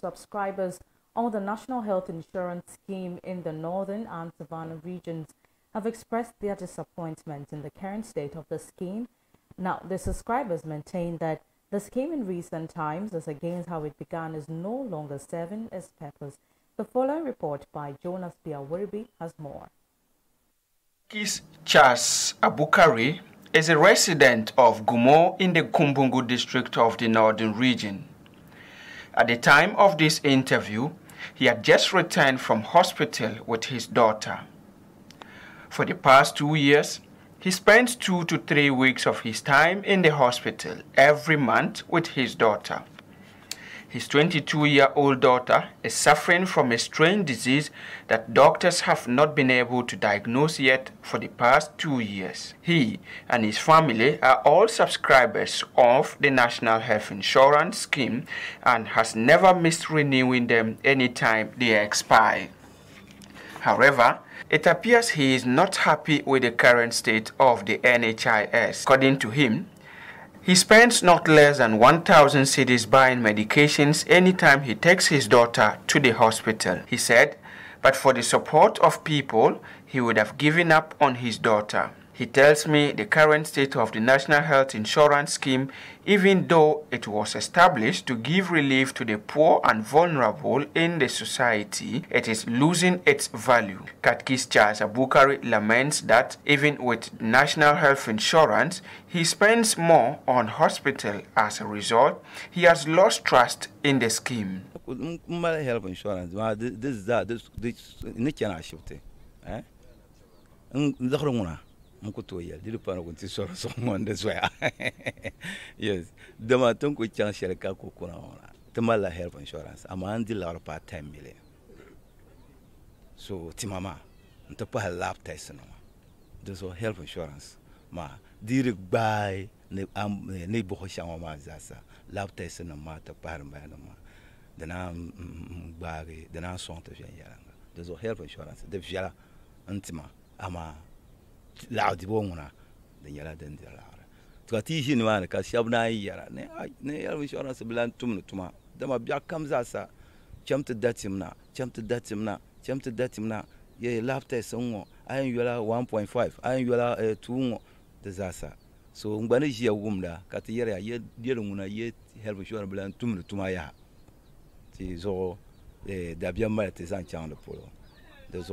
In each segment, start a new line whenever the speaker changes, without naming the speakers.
subscribers on the National Health Insurance Scheme in the northern and savannah regions have expressed their disappointment in the current state of the scheme. Now, the subscribers maintain that the scheme in recent times, as against how it began, is no longer serving its purpose. The following report by Jonas Biawuribi has more.
Charles Abukari is a resident of Gumo in the Kumbungu district of the northern region. At the time of this interview, he had just returned from hospital with his daughter. For the past 2 years, he spends 2 to 3 weeks of his time in the hospital every month with his daughter. His 22-year-old daughter is suffering from a strange disease that doctors have not been able to diagnose yet for the past 2 years. He and his family are all subscribers of the National Health Insurance Scheme and has never missed renewing them anytime they expire. However, it appears he is not happy with the current state of the NHIS. According to him, he spends not less than 1,000 cedis buying medications anytime he takes his daughter to the hospital. He said, but for the support of people, he would have given up on his daughter. He tells me the current state of the National Health Insurance Scheme, even though it was established to give relief to the poor and vulnerable in the society, it is losing its value. Katkis Charles Abukari laments that even with National Health Insurance, he spends more on hospital. As a result, he has lost trust in the scheme.
Health insurance, yes, the maton could chance Tamala health insurance. I'm on the lot of 10 million. So, Timama, and to put a lab test. There's a health insurance. Ma, direct by neighborhood Shamama Zasa, lab test in a matter paramanama. Then I'm baggy, then I'm son to Jayanga. There's a health insurance. The Jala Antima, Ama. Loud the wona, the yara den the lara. To a teach in one, because Shabna yara, ne insurance bland tumma. The Mabia comes as a jump to that him now, jump to that him now, jump to that him now. Ye laughed at some I am 1.5, I am 2 disaster. So, Mbanishi Wumda, Catera, yet dealing yet help insurance bland tumma. Tis all the Dabiamat is unchanned the polo. The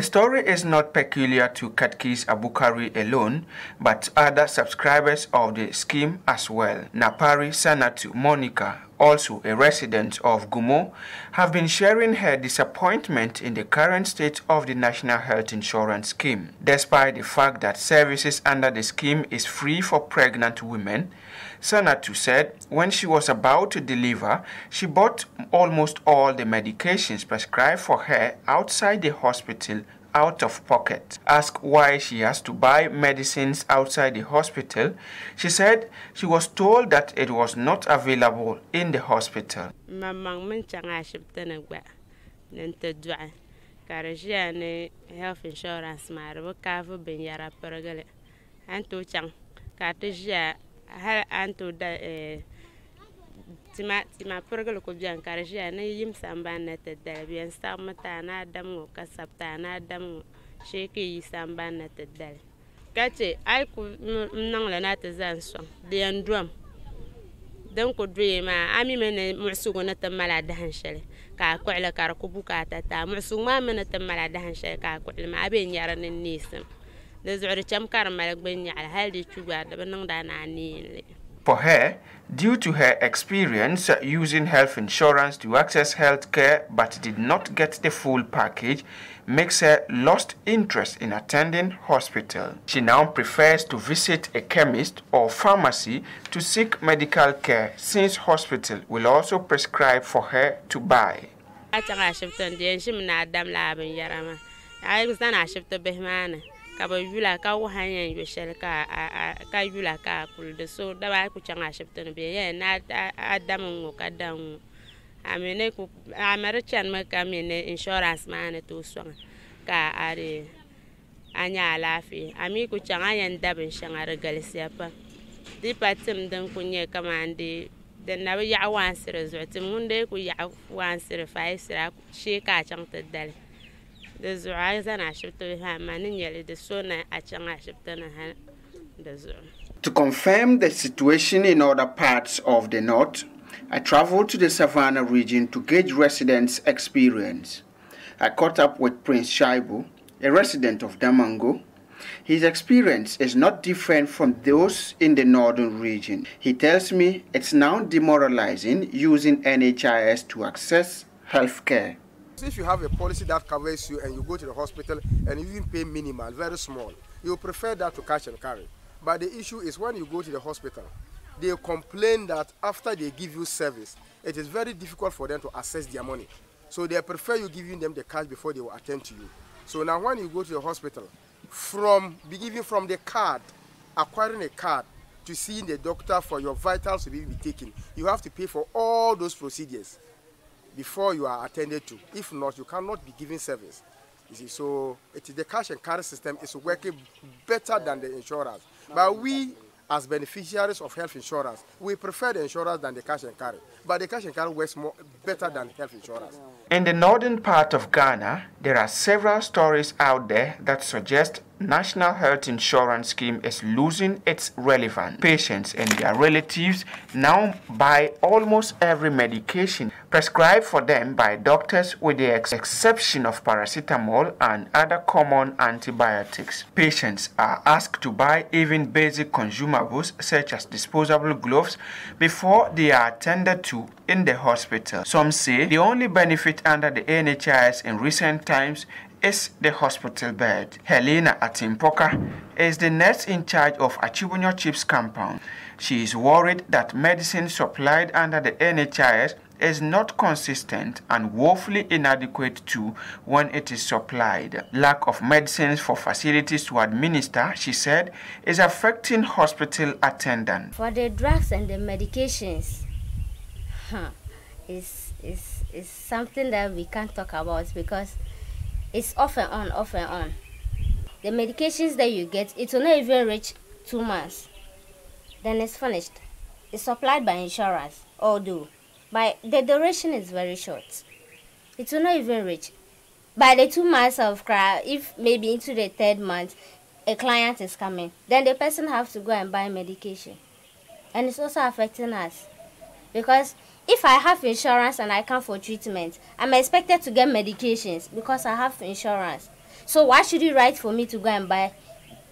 story is not peculiar to Katkis Abukari alone, but other subscribers of the scheme as well. Napari Sanatu Monica, also a resident of Gumo, have been sharing her disappointment in the current state of the National Health Insurance Scheme. Despite the fact that services under the scheme is free for pregnant women, Sanatu said when she was about to deliver, she bought almost all the medications prescribed for her outside the hospital out of pocket. Asked why she has to buy medicines outside the hospital, she said she was told that it was not available in the hospital.
Health insurance hal anto da tima pergal ko bian karja na yim samban na tedal bian samata na dam ka sapta na dam sheki samban na tedal kace ai ku nan la na ta zan so dian drum dan ko dwe ma ami men musugo na tamala da hanshale ka ko ala kar ko buka ta musugo ma men tamala da hanshale ka ko ma aben yaran nisam.
For her, due to her experience using health insurance to access health care but did not get the full package, makes her lost interest in attending hospital. She now prefers to visit a chemist or pharmacy to seek medical care, since hospital will also prescribe for her to buy.
Kaba yula ka wahanya yeshel ka yula ka kulde so da ba ku changa shepten be ye na adam ngo kadam amene ku american ma kamene insurance man to so ka are anya lafi ami ku changa yan dabin shanga regalsiya pa di patim dan kunye kamande dan na ya wansire zo tim hunde ku ya wansire fa isra she ka chang tadal da zo ai zana shibto ha manin yale da so na a chang a shibto na ha da zo.
To confirm the situation in other parts of the north, I traveled to the Savannah region to gauge residents' experience. I caught up with Prince Shaibu, a resident of Damango. His experience is not different from those in the northern region. He tells me it's now demoralizing using NHIS to access health care.
If you have a policy that covers you and you go to the hospital and you even pay minimal, very small, you prefer that to cash and carry. But the issue is when you go to the hospital, they complain that after they give you service, it is very difficult for them to access their money. So they prefer you giving them the cash before they will attend to you. So now when you go to the hospital, from the card, acquiring a card, to seeing the doctor for your vitals to be taken, you have to pay for all those procedures before you are attended to. If not, you cannot be given service. You see, so it is the cash and carry system is working better than the insurance. But we, as beneficiaries of health insurance, we prefer the insurance than the cash and carry. But the cash and carry works better than health insurance.
In the northern part of Ghana, there are several stories out there that suggest National Health Insurance Scheme is losing its relevance. Patients and their relatives now buy almost every medication prescribed for them by doctors with the exception of paracetamol and other common antibiotics. Patients are asked to buy even basic consumables such as disposable gloves before they are attended to in the hospital. Some say the only benefit under the NHIS in recent times is the hospital bed. Helena Atimpoka is the nurse in charge of Achibunyo Chips compound. She is worried that medicine supplied under the NHIS is not consistent and woefully inadequate too when it is supplied. Lack of medicines for facilities to administer, she said, is affecting hospital attendants.
For the drugs and the medications, is something that we can't talk about because it's off and on, off and on. The medications that you get, it will not even reach 2 months. Then it's finished. It's supplied by insurance, although but the duration is very short. It will not even reach. By the 2 months of cry, if maybe into the 3rd month, a client is coming, then the person has to go and buy medication. And it's also affecting us. Because if I have insurance and I come for treatment, I'm expected to get medications because I have insurance. So why should you write for me to go and buy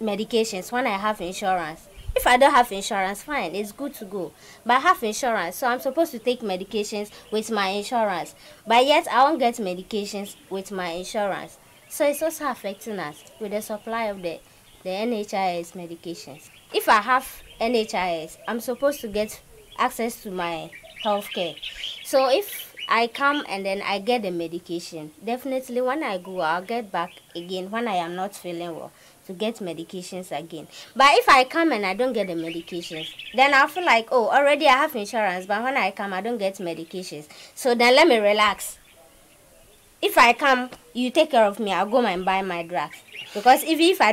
medications when I have insurance? If I don't have insurance, fine, it's good to go. But I have insurance, so I'm supposed to take medications with my insurance. But yet, I won't get medications with my insurance. So it's also affecting us with the supply of the NHIS medications. If I have NHIS, I'm supposed to get access to my healthcare. So if I come and then I get the medication, definitely when I go, I'll get back again when I am not feeling well to get medications again. But if I come and I don't get the medications, then I'll feel like, oh, already I have insurance, but when I come, I don't get medications. So then let me relax. If I come, you take care of me, I'll go and buy my drugs. Because if I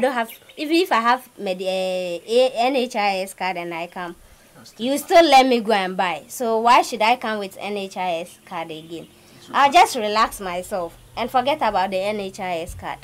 have NHIS card and I come, you still let me go and buy. So why should I come with NHIS card again? I'll just relax myself and forget about the NHIS card.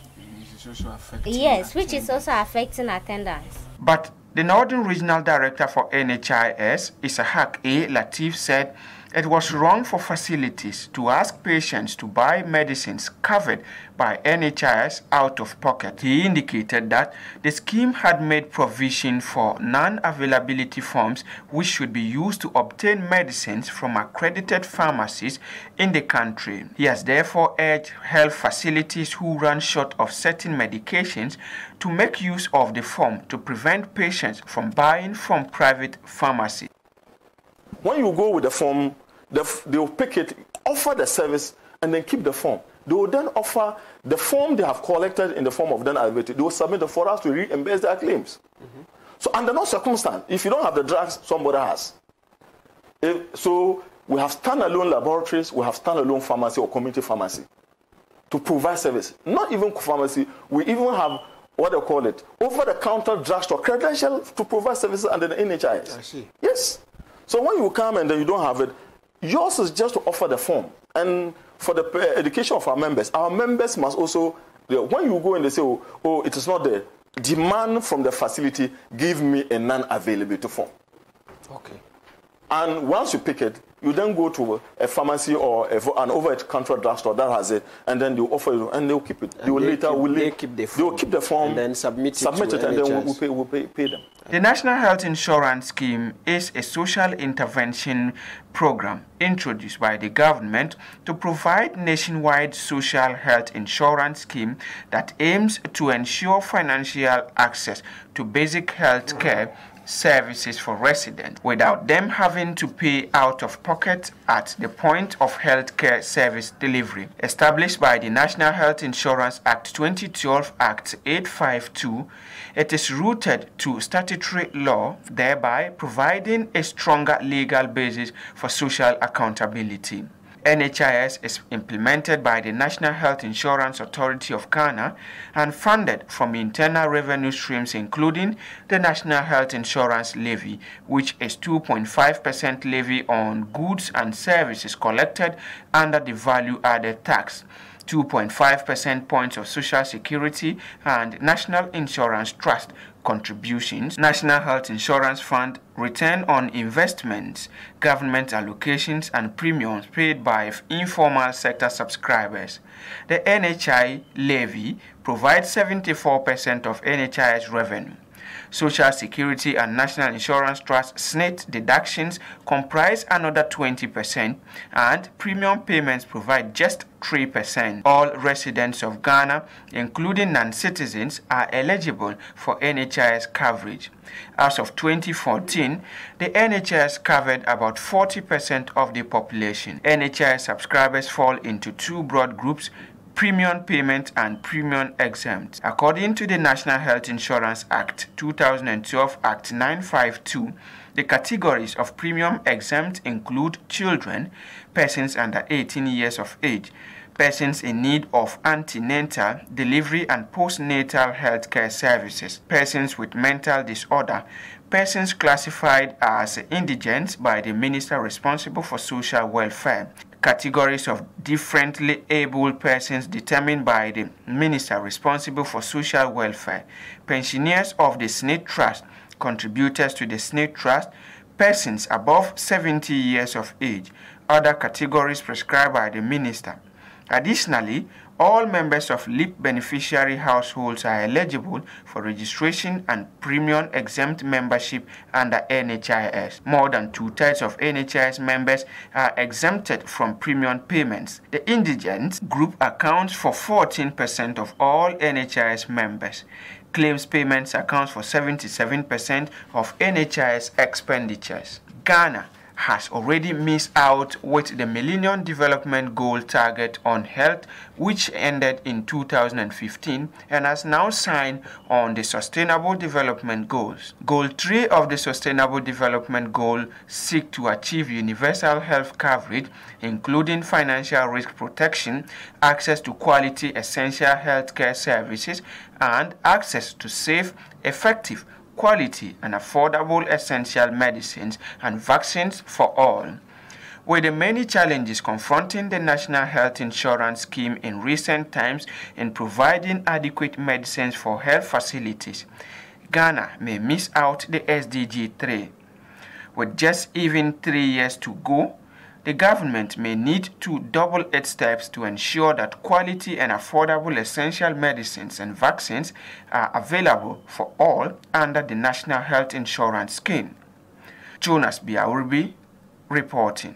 Yes, which is also affecting attendance.
But the Northern Regional Director for NHIS, Isahak A. Latif, said it was wrong for facilities to ask patients to buy medicines covered by NHIS out of pocket. He indicated that the scheme had made provision for non-availability forms which should be used to obtain medicines from accredited pharmacies in the country. He has therefore urged health facilities who run short of certain medications to make use of the form to prevent patients from buying from private pharmacies.
When you go with the form, they will pick it, offer the service, and then keep the form. They will then offer the form they have collected in the form of non-availability. They will submit it for us to reimburse their claims. So under no circumstance, if you don't have the drugs, somebody has. So we have standalone laboratories, we have standalone pharmacy or community pharmacy to provide service. Not even pharmacy, we even have what they call it, over-the-counter drugstore credential to provide services under the NHIS.
I see.
Yes. So when you come and then you don't have it, yours is just to offer the form. And for the education of our members must also, when you go and they say, oh, it is not there, demand from the facility, give me a non-availability form.
Okay.
And once you pick it, you then go to a pharmacy or an over-the-counter drugstore that has it, and then they'll offer you, and they'll keep it. They
keep the form,
and
then submit it,
and then we'll pay them.
The National Health Insurance Scheme is a social intervention program introduced by the government to provide nationwide social health insurance scheme that aims to ensure financial access to basic health care services for residents without them having to pay out of pocket at the point of healthcare service delivery. Established by the National Health Insurance Act 2012 Act 852, it is rooted to statutory law, thereby providing a stronger legal basis for social accountability. NHIS is implemented by the National Health Insurance Authority of Ghana and funded from internal revenue streams including the National Health Insurance Levy, which is 2.5% levy on goods and services collected under the value-added tax, 2.5% points of Social Security and National Insurance Trust contributions, National Health Insurance Fund, return on investments, government allocations, and premiums paid by informal sector subscribers. The NHI levy provides 74% of NHI's revenue. Social Security and National Insurance Trust SNIT deductions comprise another 20%, and premium payments provide just 3%. All residents of Ghana, including non-citizens, are eligible for NHIS coverage. As of 2014, the NHIS covered about 40% of the population. NHIS subscribers fall into two broad groups: premium payment and premium exempt. According to the National Health Insurance Act 2012 Act 952, the categories of premium exempt include children, persons under 18 years of age, persons in need of antenatal, delivery and postnatal healthcare services, persons with mental disorder, persons classified as indigent by the minister responsible for social welfare, categories of differently abled persons determined by the minister responsible for social welfare, pensioners of the SNIT Trust, contributors to the SNIT Trust, persons above 70 years of age, other categories prescribed by the minister. Additionally, all members of LEAP beneficiary households are eligible for registration and premium exempt membership under NHIS. More than 2/3 of NHIS members are exempted from premium payments. The indigent group accounts for 14% of all NHIS members. Claims payments accounts for 77% of NHIS expenditures. Ghana has already missed out with the Millennium Development Goal target on health, which ended in 2015, and has now signed on the Sustainable Development Goals. Goal 3 of the Sustainable Development Goal seek to achieve universal health coverage, including financial risk protection, access to quality essential healthcare services, and access to safe, effective, quality and affordable essential medicines and vaccines for all. With the many challenges confronting the National Health Insurance Scheme in recent times in providing adequate medicines for health facilities, Ghana may miss out the SDG 3. With just even 3 years to go, the government may need to double its steps to ensure that quality and affordable essential medicines and vaccines are available for all under the National Health Insurance Scheme. Jonas Biaurbi reporting.